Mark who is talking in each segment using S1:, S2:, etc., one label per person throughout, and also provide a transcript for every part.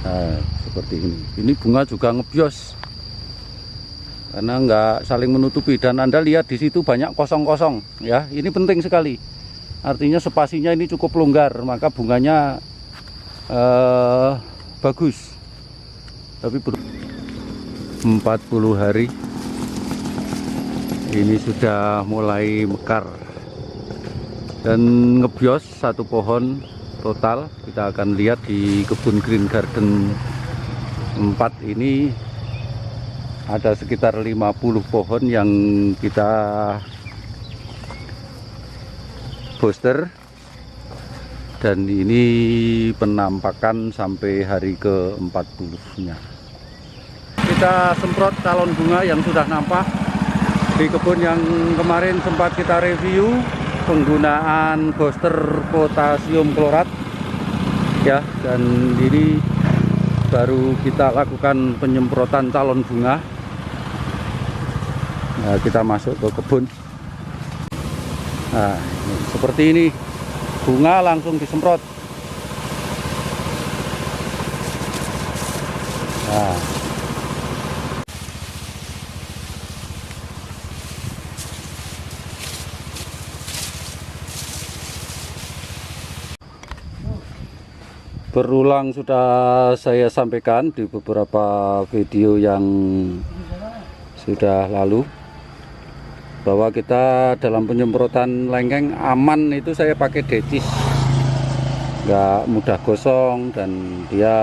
S1: Nah, seperti ini. Ini bunga juga ngebios karena nggak saling menutupi, dan Anda lihat di situ banyak kosong-kosong ya. Ini penting sekali. Artinya spasinya ini cukup longgar, maka bunganya bagus. Tapi 40 hari ini sudah mulai mekar dan ngebios satu pohon total. Kita akan lihat di kebun Green Garden 4 ini ada sekitar 50 pohon yang kita booster, dan ini penampakan sampai hari ke-40-nya. Kita semprot calon bunga yang sudah nampak di kebun yang kemarin sempat kita review penggunaan booster potasium klorat ya, dan ini baru kita lakukan penyemprotan calon bunga. Nah, kita masuk ke kebun. Nah, seperti ini, bunga langsung disemprot. Nah, berulang sudah saya sampaikan di beberapa video yang sudah lalu bahwa kita dalam penyemprotan lengkeng aman itu saya pakai decis, nggak mudah gosong, dan dia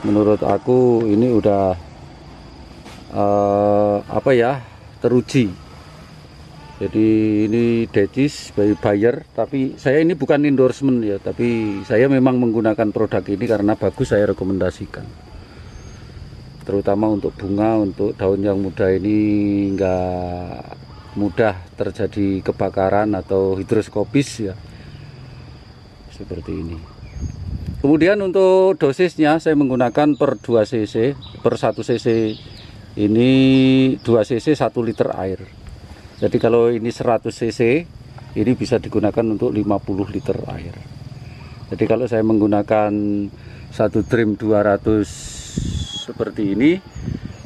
S1: menurut aku ini udah teruji. Jadi ini decis by Bayer, tapi saya ini bukan endorsement ya, tapi saya memang menggunakan produk ini karena bagus, saya rekomendasikan. Terutama untuk bunga, untuk daun yang muda ini nggak mudah terjadi kebakaran atau hidroskopis ya, seperti ini. Kemudian untuk dosisnya saya menggunakan per 2 cc, per 1 cc ini 2 cc 1 liter air. Jadi kalau ini 100 cc ini bisa digunakan untuk 50 liter air. Jadi kalau saya menggunakan satu drim 200 seperti ini,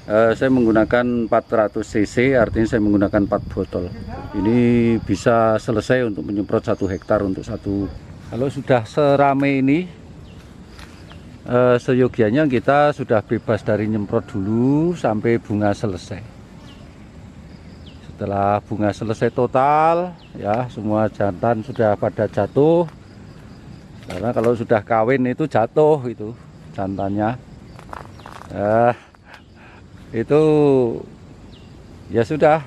S1: saya menggunakan 400 cc, artinya saya menggunakan 4 botol. Ini bisa selesai untuk menyemprot 1 hektar untuk satu. Kalau sudah serame ini, seyogianya kita sudah bebas dari nyemprot dulu sampai bunga selesai. Setelah bunga selesai total ya, semua jantan sudah pada jatuh, karena kalau sudah kawin itu jatuh itu jantannya, itu ya sudah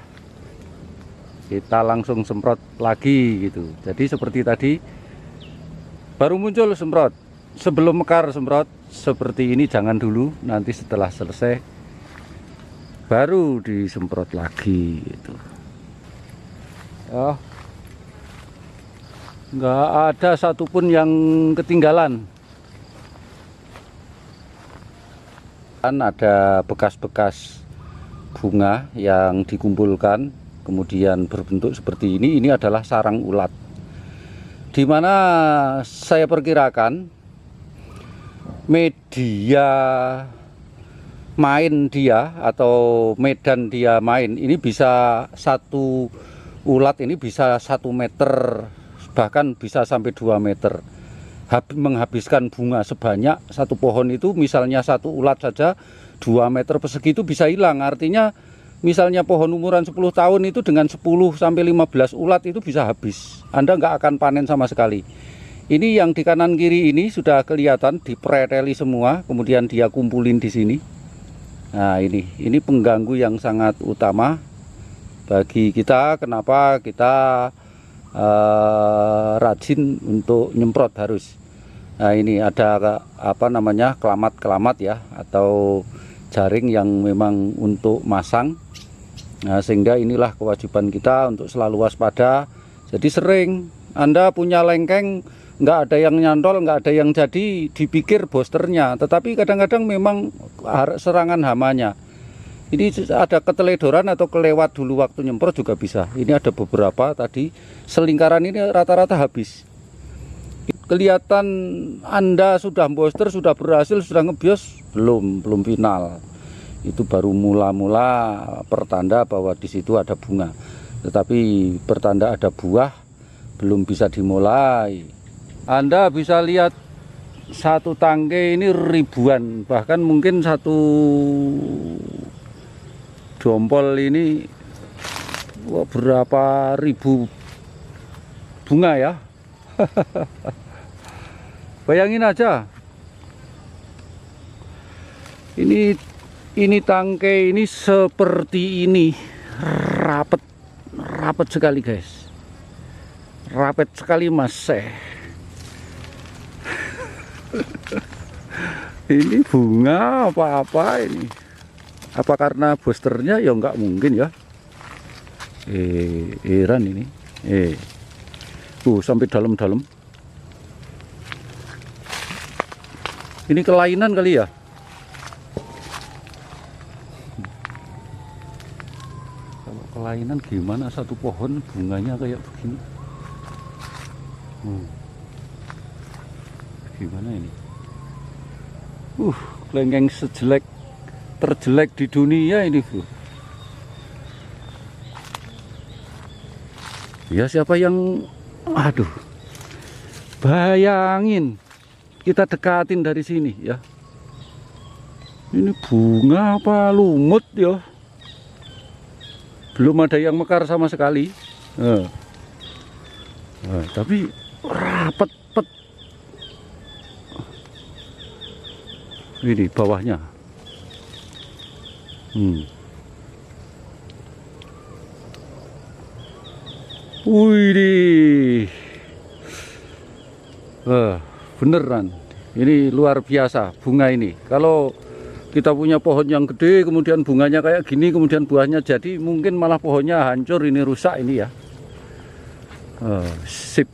S1: kita langsung semprot lagi gitu. Jadi seperti tadi baru muncul semprot, sebelum mekar semprot seperti ini, jangan dulu, nanti setelah selesai baru disemprot lagi gitu. Oh, nggak ada satupun yang ketinggalan. Kan ada bekas-bekas bunga yang dikumpulkan kemudian berbentuk seperti ini. Ini adalah sarang ulat, dimana saya perkirakan media main dia atau medan dia main ini bisa, satu ulat ini bisa 1 meter, bahkan bisa sampai 2 meter, menghabiskan bunga sebanyak satu pohon itu. Misalnya satu ulat saja 2 meter persegi itu bisa hilang. Artinya misalnya pohon umuran 10 tahun itu dengan 10 sampai 15 ulat itu bisa habis, Anda nggak akan panen sama sekali. Ini yang di kanan kiri ini sudah kelihatan dipreteli semua, kemudian dia kumpulin di sini. Nah, ini pengganggu yang sangat utama bagi kita. Kenapa kita rajin untuk nyemprot harus. Nah, ini ada kelamat-kelamat ya, atau jaring yang memang untuk masang. Nah, sehingga inilah kewajiban kita untuk selalu waspada. Jadi sering Anda punya lengkeng nggak ada yang nyantol, nggak ada yang jadi, dipikir boosternya, tetapi kadang-kadang memang serangan hamanya. Ini ada keteledoran atau kelewat dulu waktu nyemprot juga bisa. Ini ada beberapa tadi, selingkaran ini rata-rata habis. kelihatan Anda sudah booster, sudah berhasil, sudah ngebios, belum final. Itu baru mula-mula pertanda bahwa di situ ada bunga. Tetapi pertanda ada buah belum bisa dimulai. Anda bisa lihat satu tangkai ini ribuan, bahkan mungkin satu dompol ini berapa ribu bunga ya. Bayangin aja, ini tangkai ini seperti ini, rapet sekali guys, rapet sekali mas. Ini bunga apa ini? Apa karena boosternya? Ya nggak mungkin ya. Heran ini. Sampai dalam-dalam. Ini kelainan kali ya. Kalau kelainan gimana satu pohon bunganya kayak begini? Gimana ini? Kelengkeng terjelek di dunia ini, bro. Ya siapa yang, aduh, bayangin kita dekatin dari sini ya. Ini bunga apa lumut ya? Belum ada yang mekar sama sekali. Tapi rapet. Ini bawahnya. Wih, beneran. Ini luar biasa bunga ini. Kalau kita punya pohon yang gede, kemudian bunganya kayak gini, kemudian buahnya jadi, mungkin malah pohonnya hancur, ini rusak ini ya. Sip.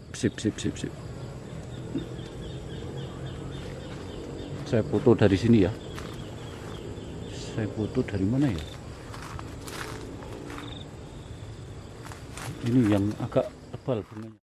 S1: Saya foto dari sini ya. Saya foto dari mana ya? Ini yang agak tebal bunganya.